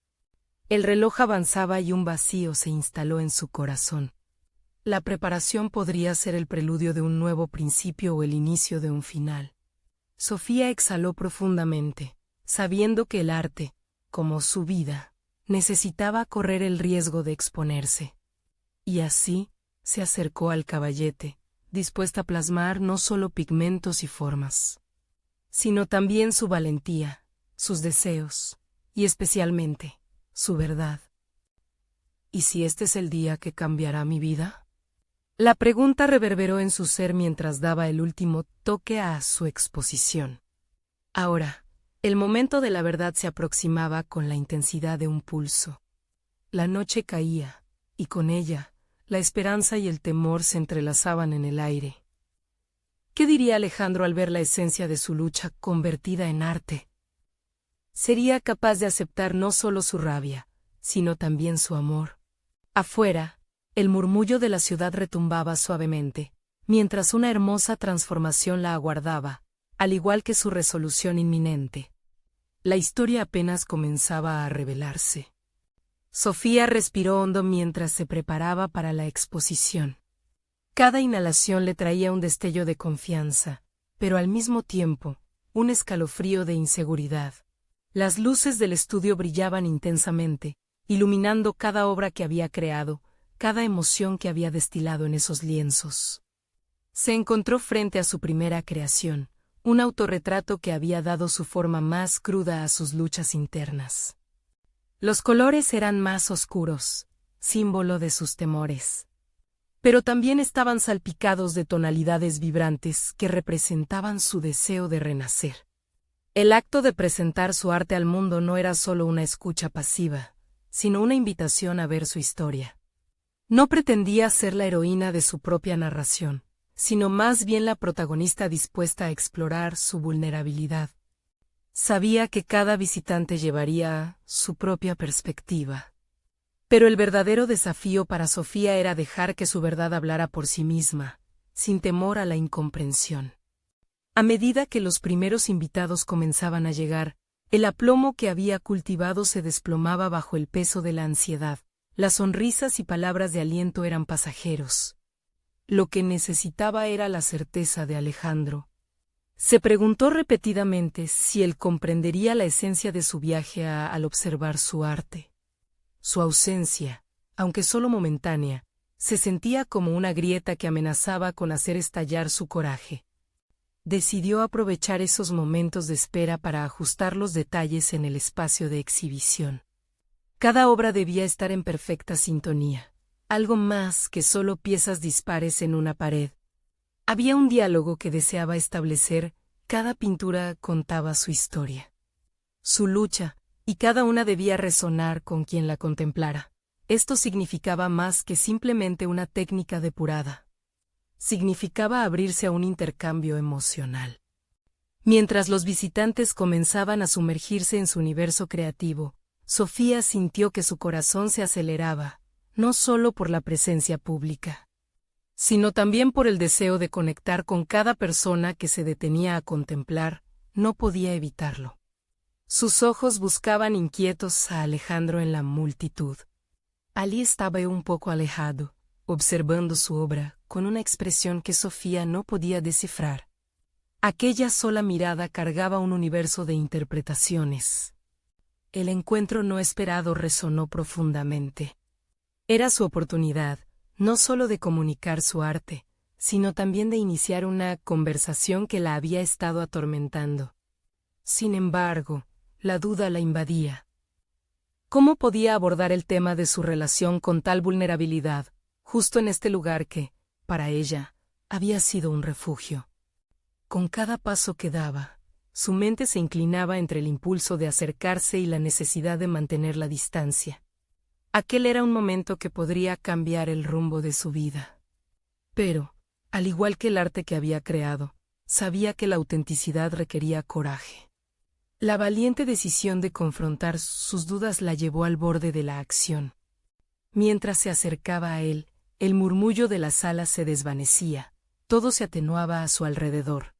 El reloj avanzaba y un vacío se instaló en su corazón. La preparación podría ser el preludio de un nuevo principio o el inicio de un final. Sofía exhaló profundamente, sabiendo que el arte, como su vida, necesitaba correr el riesgo de exponerse. Y así, se acercó al caballete, dispuesta a plasmar no solo pigmentos y formas, sino también su valentía, sus deseos, y especialmente, su verdad. ¿Y si este es el día que cambiará mi vida? La pregunta reverberó en su ser mientras daba el último toque a su exposición. Ahora, el momento de la verdad se aproximaba con la intensidad de un pulso. La noche caía, y con ella, la esperanza y el temor se entrelazaban en el aire. ¿Qué diría Alejandro al ver la esencia de su lucha convertida en arte? Sería capaz de aceptar no solo su rabia, sino también su amor. Afuera, el murmullo de la ciudad retumbaba suavemente, mientras una hermosa transformación la aguardaba, al igual que su resolución inminente. La historia apenas comenzaba a revelarse. Sofía respiró hondo mientras se preparaba para la exposición. Cada inhalación le traía un destello de confianza, pero al mismo tiempo, un escalofrío de inseguridad. Las luces del estudio brillaban intensamente, iluminando cada obra que había creado, cada emoción que había destilado en esos lienzos. Se encontró frente a su primera creación, un autorretrato que había dado su forma más cruda a sus luchas internas. Los colores eran más oscuros, símbolo de sus temores, pero también estaban salpicados de tonalidades vibrantes que representaban su deseo de renacer. El acto de presentar su arte al mundo no era solo una escucha pasiva, sino una invitación a ver su historia. No pretendía ser la heroína de su propia narración, sino más bien la protagonista dispuesta a explorar su vulnerabilidad. Sabía que cada visitante llevaría su propia perspectiva. Pero el verdadero desafío para Sofía era dejar que su verdad hablara por sí misma, sin temor a la incomprensión. A medida que los primeros invitados comenzaban a llegar, el aplomo que había cultivado se desplomaba bajo el peso de la ansiedad. Las sonrisas y palabras de aliento eran pasajeros. Lo que necesitaba era la certeza de Alejandro. Se preguntó repetidamente si él comprendería la esencia de su viaje al observar su arte. Su ausencia, aunque solo momentánea, se sentía como una grieta que amenazaba con hacer estallar su coraje. Decidió aprovechar esos momentos de espera para ajustar los detalles en el espacio de exhibición. Cada obra debía estar en perfecta sintonía, algo más que solo piezas dispares en una pared. Había un diálogo que deseaba establecer, cada pintura contaba su historia, su lucha, y cada una debía resonar con quien la contemplara. Esto significaba más que simplemente una técnica depurada. Significaba abrirse a un intercambio emocional. Mientras los visitantes comenzaban a sumergirse en su universo creativo, Sofía sintió que su corazón se aceleraba, no solo por la presencia pública, sino también por el deseo de conectar con cada persona que se detenía a contemplar. No podía evitarlo. Sus ojos buscaban inquietos a Alejandro en la multitud. Allí estaba un poco alejado, observando su obra, con una expresión que Sofía no podía descifrar. Aquella sola mirada cargaba un universo de interpretaciones. El encuentro no esperado resonó profundamente. Era su oportunidad, no solo de comunicar su arte, sino también de iniciar una conversación que la había estado atormentando. Sin embargo, la duda la invadía. ¿Cómo podía abordar el tema de su relación con tal vulnerabilidad, justo en este lugar que, para ella, había sido un refugio? Con cada paso que daba, su mente se inclinaba entre el impulso de acercarse y la necesidad de mantener la distancia. Aquel era un momento que podría cambiar el rumbo de su vida. Pero, al igual que el arte que había creado, sabía que la autenticidad requería coraje. La valiente decisión de confrontar sus dudas la llevó al borde de la acción. Mientras se acercaba a él, el murmullo de la sala se desvanecía, todo se atenuaba a su alrededor.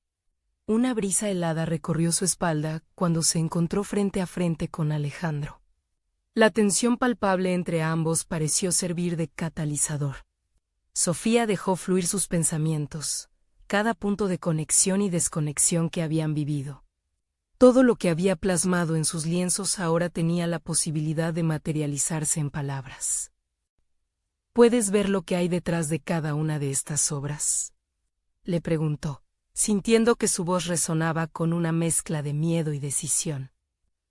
Una brisa helada recorrió su espalda cuando se encontró frente a frente con Alejandro. La tensión palpable entre ambos pareció servir de catalizador. Sofía dejó fluir sus pensamientos, cada punto de conexión y desconexión que habían vivido. Todo lo que había plasmado en sus lienzos ahora tenía la posibilidad de materializarse en palabras. ¿Puedes ver lo que hay detrás de cada una de estas obras?, le preguntó, sintiendo que su voz resonaba con una mezcla de miedo y decisión.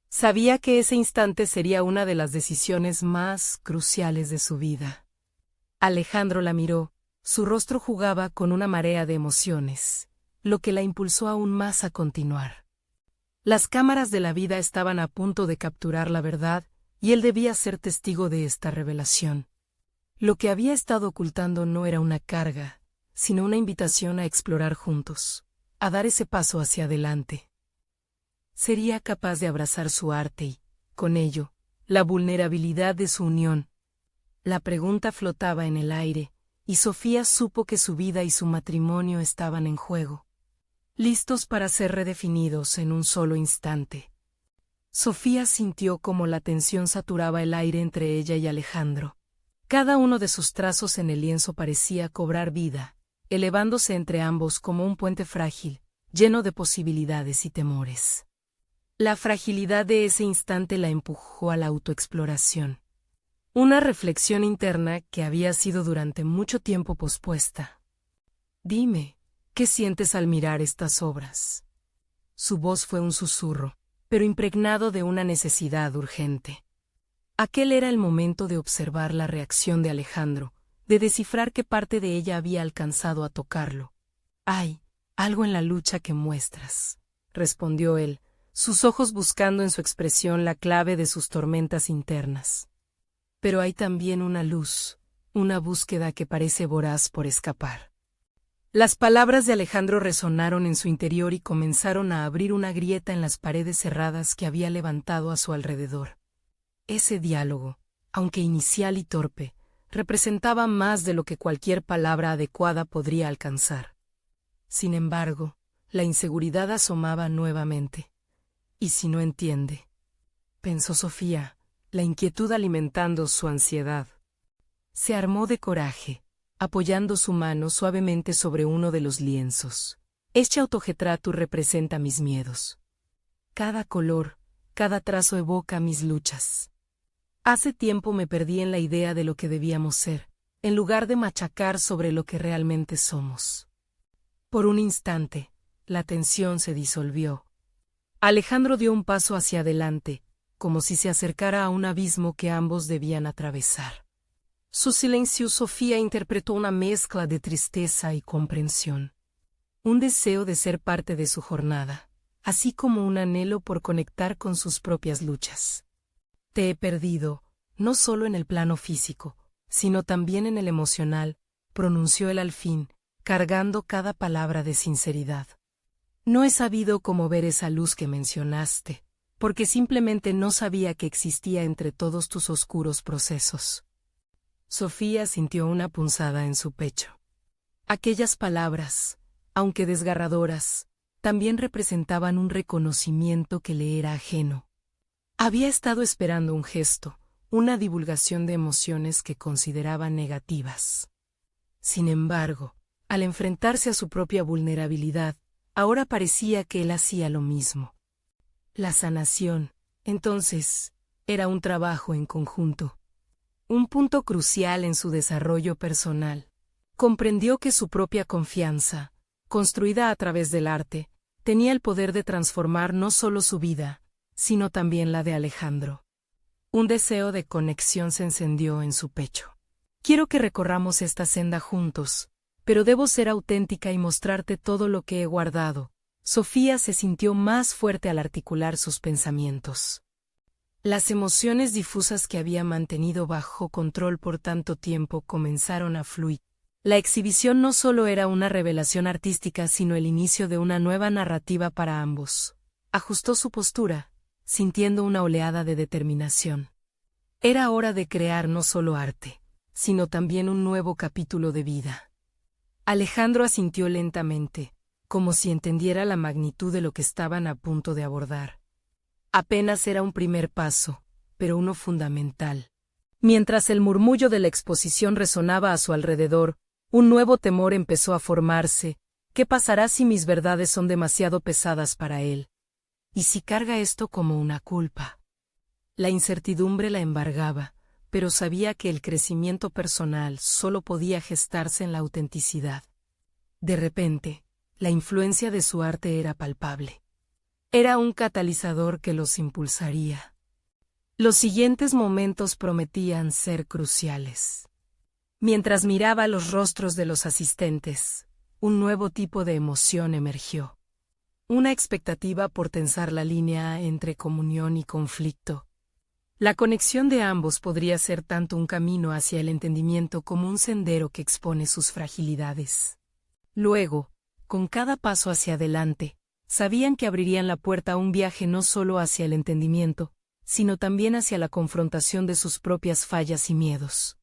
Sabía que ese instante sería una de las decisiones más cruciales de su vida. Alejandro la miró, su rostro jugaba con una marea de emociones, lo que la impulsó aún más a continuar. Las cámaras de la vida estaban a punto de capturar la verdad, y él debía ser testigo de esta revelación. Lo que había estado ocultando no era una carga, sino una invitación a explorar juntos, a dar ese paso hacia adelante. Sería capaz de abrazar su arte y, con ello, la vulnerabilidad de su unión. La pregunta flotaba en el aire, y Sofía supo que su vida y su matrimonio estaban en juego, listos para ser redefinidos en un solo instante. Sofía sintió cómo la tensión saturaba el aire entre ella y Alejandro. Cada uno de sus trazos en el lienzo parecía cobrar vida, elevándose entre ambos como un puente frágil, lleno de posibilidades y temores. La fragilidad de ese instante la empujó a la autoexploración. Una reflexión interna que había sido durante mucho tiempo pospuesta. Dime, ¿qué sientes al mirar estas obras? Su voz fue un susurro, pero impregnado de una necesidad urgente. Aquel era el momento de observar la reacción de Alejandro, de descifrar qué parte de ella había alcanzado a tocarlo. «Hay algo en la lucha que muestras», respondió él, sus ojos buscando en su expresión la clave de sus tormentas internas. «Pero hay también una luz, una búsqueda que parece voraz por escapar». Las palabras de Alejandro resonaron en su interior y comenzaron a abrir una grieta en las paredes cerradas que había levantado a su alrededor. Ese diálogo, aunque inicial y torpe, representaba más de lo que cualquier palabra adecuada podría alcanzar. Sin embargo, la inseguridad asomaba nuevamente. ¿Y si no entiende?, pensó Sofía, la inquietud alimentando su ansiedad. Se armó de coraje, apoyando su mano suavemente sobre uno de los lienzos. Este autorretrato representa mis miedos. Cada color, cada trazo evoca mis luchas. Hace tiempo me perdí en la idea de lo que debíamos ser, en lugar de machacar sobre lo que realmente somos. Por un instante, la tensión se disolvió. Alejandro dio un paso hacia adelante, como si se acercara a un abismo que ambos debían atravesar. Su silencio Sofía interpretó una mezcla de tristeza y comprensión. Un deseo de ser parte de su jornada, así como un anhelo por conectar con sus propias luchas. Te he perdido, no solo en el plano físico, sino también en el emocional, pronunció él al fin, cargando cada palabra de sinceridad. No he sabido cómo ver esa luz que mencionaste, porque simplemente no sabía que existía entre todos tus oscuros procesos. Sofía sintió una punzada en su pecho. Aquellas palabras, aunque desgarradoras, también representaban un reconocimiento que le era ajeno. Había estado esperando un gesto, una divulgación de emociones que consideraba negativas. Sin embargo, al enfrentarse a su propia vulnerabilidad, ahora parecía que él hacía lo mismo. La sanación, entonces, era un trabajo en conjunto. Un punto crucial en su desarrollo personal. Comprendió que su propia confianza, construida a través del arte, tenía el poder de transformar no solo su vida, sino también la de Alejandro. Un deseo de conexión se encendió en su pecho. Quiero que recorramos esta senda juntos, pero debo ser auténtica y mostrarte todo lo que he guardado. Sofía se sintió más fuerte al articular sus pensamientos. Las emociones difusas que había mantenido bajo control por tanto tiempo comenzaron a fluir. La exhibición no solo era una revelación artística, sino el inicio de una nueva narrativa para ambos. Ajustó su postura, sintiendo una oleada de determinación. Era hora de crear no solo arte, sino también un nuevo capítulo de vida. Alejandro asintió lentamente, como si entendiera la magnitud de lo que estaban a punto de abordar. Apenas era un primer paso, pero uno fundamental. Mientras el murmullo de la exposición resonaba a su alrededor, un nuevo temor empezó a formarse. ¿Qué pasará si mis verdades son demasiado pesadas para él? ¿Y si carga esto como una culpa? La incertidumbre la embargaba, pero sabía que el crecimiento personal solo podía gestarse en la autenticidad. De repente, la influencia de su arte era palpable. Era un catalizador que los impulsaría. Los siguientes momentos prometían ser cruciales. Mientras miraba los rostros de los asistentes, un nuevo tipo de emoción emergió. Una expectativa por tensar la línea entre comunión y conflicto. La conexión de ambos podría ser tanto un camino hacia el entendimiento como un sendero que expone sus fragilidades. Luego, con cada paso hacia adelante, sabían que abrirían la puerta a un viaje no solo hacia el entendimiento, sino también hacia la confrontación de sus propias fallas y miedos.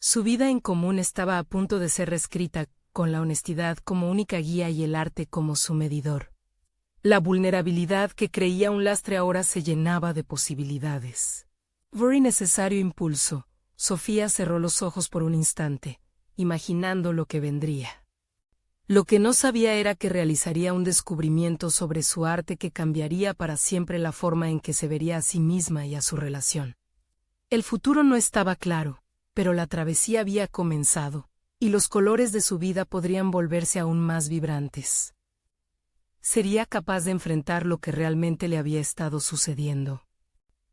Su vida en común estaba a punto de ser reescrita, con la honestidad como única guía y el arte como su medidor. La vulnerabilidad que creía un lastre ahora se llenaba de posibilidades. Por innecesario impulso, Sofía cerró los ojos por un instante, imaginando lo que vendría. Lo que no sabía era que realizaría un descubrimiento sobre su arte que cambiaría para siempre la forma en que se vería a sí misma y a su relación. El futuro no estaba claro, pero la travesía había comenzado, y los colores de su vida podrían volverse aún más vibrantes. Sería capaz de enfrentar lo que realmente le había estado sucediendo.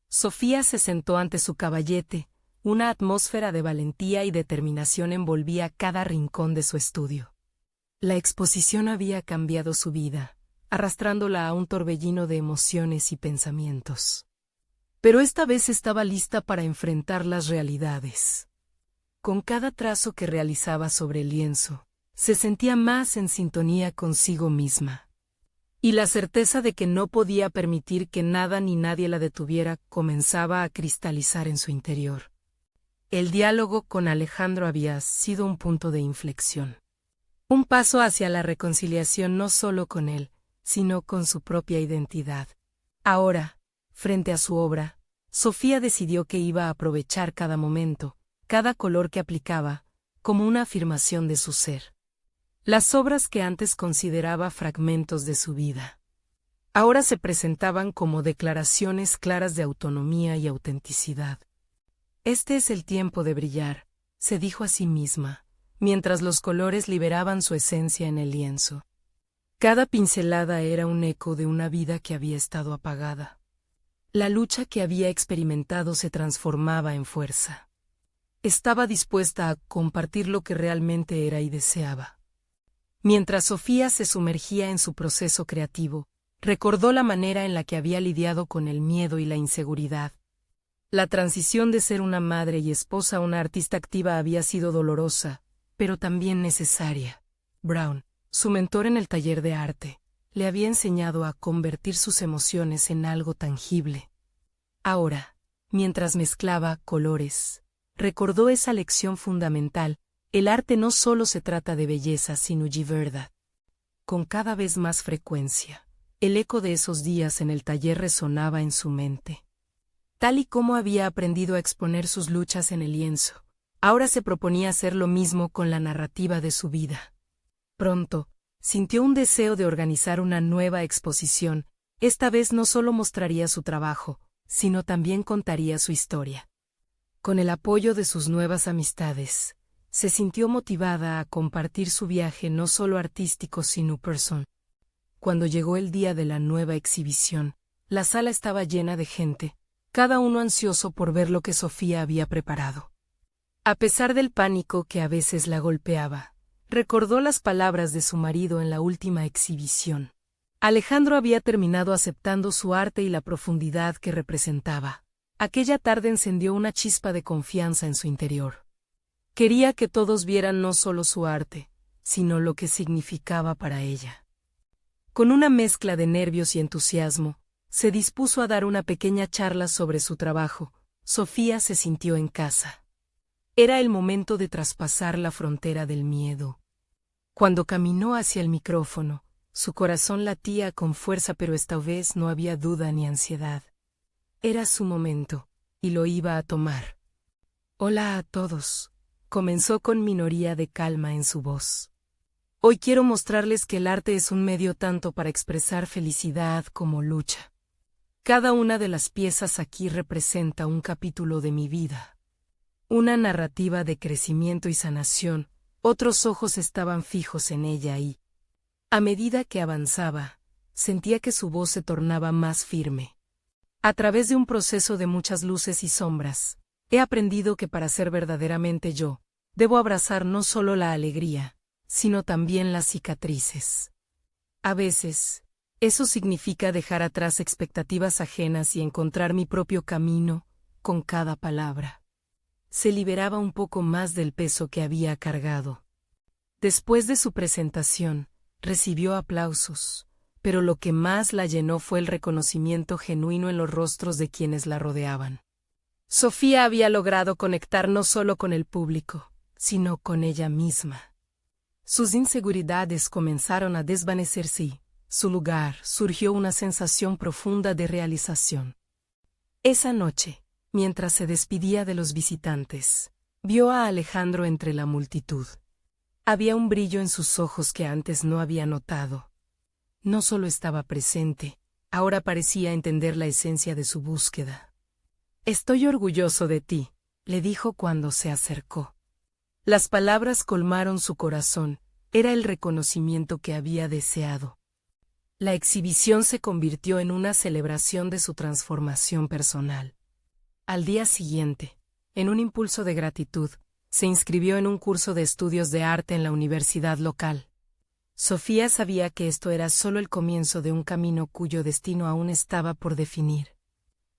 Sofía se sentó ante su caballete, una atmósfera de valentía y determinación envolvía cada rincón de su estudio. La exposición había cambiado su vida, arrastrándola a un torbellino de emociones y pensamientos. Pero esta vez estaba lista para enfrentar las realidades. Con cada trazo que realizaba sobre el lienzo, se sentía más en sintonía consigo misma. Y la certeza de que no podía permitir que nada ni nadie la detuviera comenzaba a cristalizar en su interior. El diálogo con Alejandro había sido un punto de inflexión. Un paso hacia la reconciliación no solo con él, sino con su propia identidad. Ahora, frente a su obra, Sofía decidió que iba a aprovechar cada momento, cada color que aplicaba, como una afirmación de su ser. Las obras que antes consideraba fragmentos de su vida, ahora se presentaban como declaraciones claras de autonomía y autenticidad. Este es el tiempo de brillar, se dijo a sí misma, mientras los colores liberaban su esencia en el lienzo. Cada pincelada era un eco de una vida que había estado apagada. La lucha que había experimentado se transformaba en fuerza. Estaba dispuesta a compartir lo que realmente era y deseaba. Mientras Sofía se sumergía en su proceso creativo, recordó la manera en la que había lidiado con el miedo y la inseguridad. La transición de ser una madre y esposa a una artista activa había sido dolorosa, pero también necesaria. Brown, su mentor en el taller de arte, le había enseñado a convertir sus emociones en algo tangible. Ahora, mientras mezclaba colores, recordó esa lección fundamental: el arte no solo se trata de belleza, sino de verdad. Con cada vez más frecuencia, el eco de esos días en el taller resonaba en su mente. Tal y como había aprendido a exponer sus luchas en el lienzo, ahora se proponía hacer lo mismo con la narrativa de su vida. Pronto, sintió un deseo de organizar una nueva exposición. Esta vez no solo mostraría su trabajo, sino también contaría su historia. Con el apoyo de sus nuevas amistades, se sintió motivada a compartir su viaje no solo artístico sino personal. Cuando llegó el día de la nueva exhibición, la sala estaba llena de gente, cada uno ansioso por ver lo que Sofía había preparado. A pesar del pánico que a veces la golpeaba, recordó las palabras de su marido en la última exhibición. Alejandro había terminado aceptando su arte y la profundidad que representaba. Aquella tarde encendió una chispa de confianza en su interior. Quería que todos vieran no solo su arte, sino lo que significaba para ella. Con una mezcla de nervios y entusiasmo, se dispuso a dar una pequeña charla sobre su trabajo. Sofía se sintió en casa. Era el momento de traspasar la frontera del miedo. Cuando caminó hacia el micrófono, su corazón latía con fuerza, pero esta vez no había duda ni ansiedad. Era su momento, y lo iba a tomar. Hola a todos, comenzó con minoría de calma en su voz. Hoy quiero mostrarles que el arte es un medio tanto para expresar felicidad como lucha. Cada una de las piezas aquí representa un capítulo de mi vida. Una narrativa de crecimiento y sanación. Otros ojos estaban fijos en ella y, a medida que avanzaba, sentía que su voz se tornaba más firme. A través de un proceso de muchas luces y sombras, he aprendido que para ser verdaderamente yo, debo abrazar no solo la alegría, sino también las cicatrices. A veces, eso significa dejar atrás expectativas ajenas y encontrar mi propio camino con cada palabra. Se liberaba un poco más del peso que había cargado. Después de su presentación, recibió aplausos, pero lo que más la llenó fue el reconocimiento genuino en los rostros de quienes la rodeaban. Sofía había logrado conectar no solo con el público, sino con ella misma. Sus inseguridades comenzaron a desvanecerse y, su lugar, surgió una sensación profunda de realización. Esa noche, mientras se despedía de los visitantes, vio a Alejandro entre la multitud. Había un brillo en sus ojos que antes no había notado. No solo estaba presente, ahora parecía entender la esencia de su búsqueda. «Estoy orgulloso de ti», le dijo cuando se acercó. Las palabras colmaron su corazón, era el reconocimiento que había deseado. La exhibición se convirtió en una celebración de su transformación personal. Al día siguiente, en un impulso de gratitud, se inscribió en un curso de estudios de arte en la universidad local. Sofía sabía que esto era solo el comienzo de un camino cuyo destino aún estaba por definir.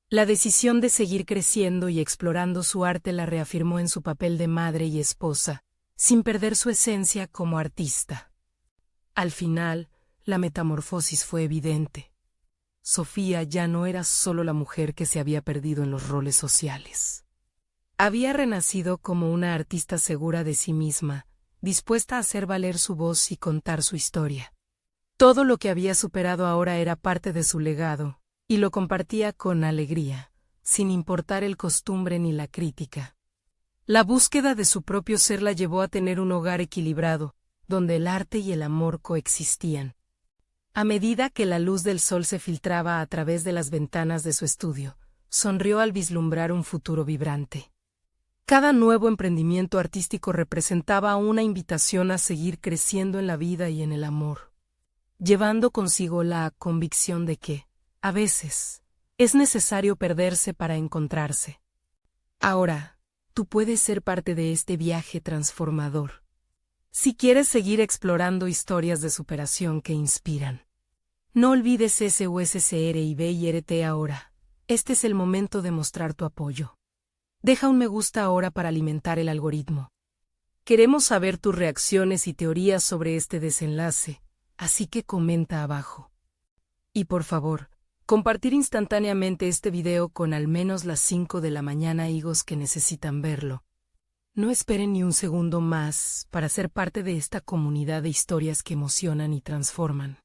La decisión de seguir creciendo y explorando su arte la reafirmó en su papel de madre y esposa, sin perder su esencia como artista. Al final, la metamorfosis fue evidente. Sofía ya no era solo la mujer que se había perdido en los roles sociales. Había renacido como una artista segura de sí misma, dispuesta a hacer valer su voz y contar su historia. Todo lo que había superado ahora era parte de su legado, y lo compartía con alegría, sin importar el costumbre ni la crítica. La búsqueda de su propio ser la llevó a tener un hogar equilibrado, donde el arte y el amor coexistían. A medida que la luz del sol se filtraba a través de las ventanas de su estudio, sonrió al vislumbrar un futuro vibrante. Cada nuevo emprendimiento artístico representaba una invitación a seguir creciendo en la vida y en el amor, llevando consigo la convicción de que, a veces, es necesario perderse para encontrarse. Ahora, tú puedes ser parte de este viaje transformador. Si quieres seguir explorando historias de superación que inspiran, no olvides SUSCR y BIRT ahora. Este es el momento de mostrar tu apoyo. Deja un me gusta ahora para alimentar el algoritmo. Queremos saber tus reacciones y teorías sobre este desenlace. así que comenta abajo. Y por favor, compartir instantáneamente este video con al menos las 5 de la mañana higos que necesitan verlo. No esperen ni un segundo más para ser parte de esta comunidad de historias que emocionan y transforman.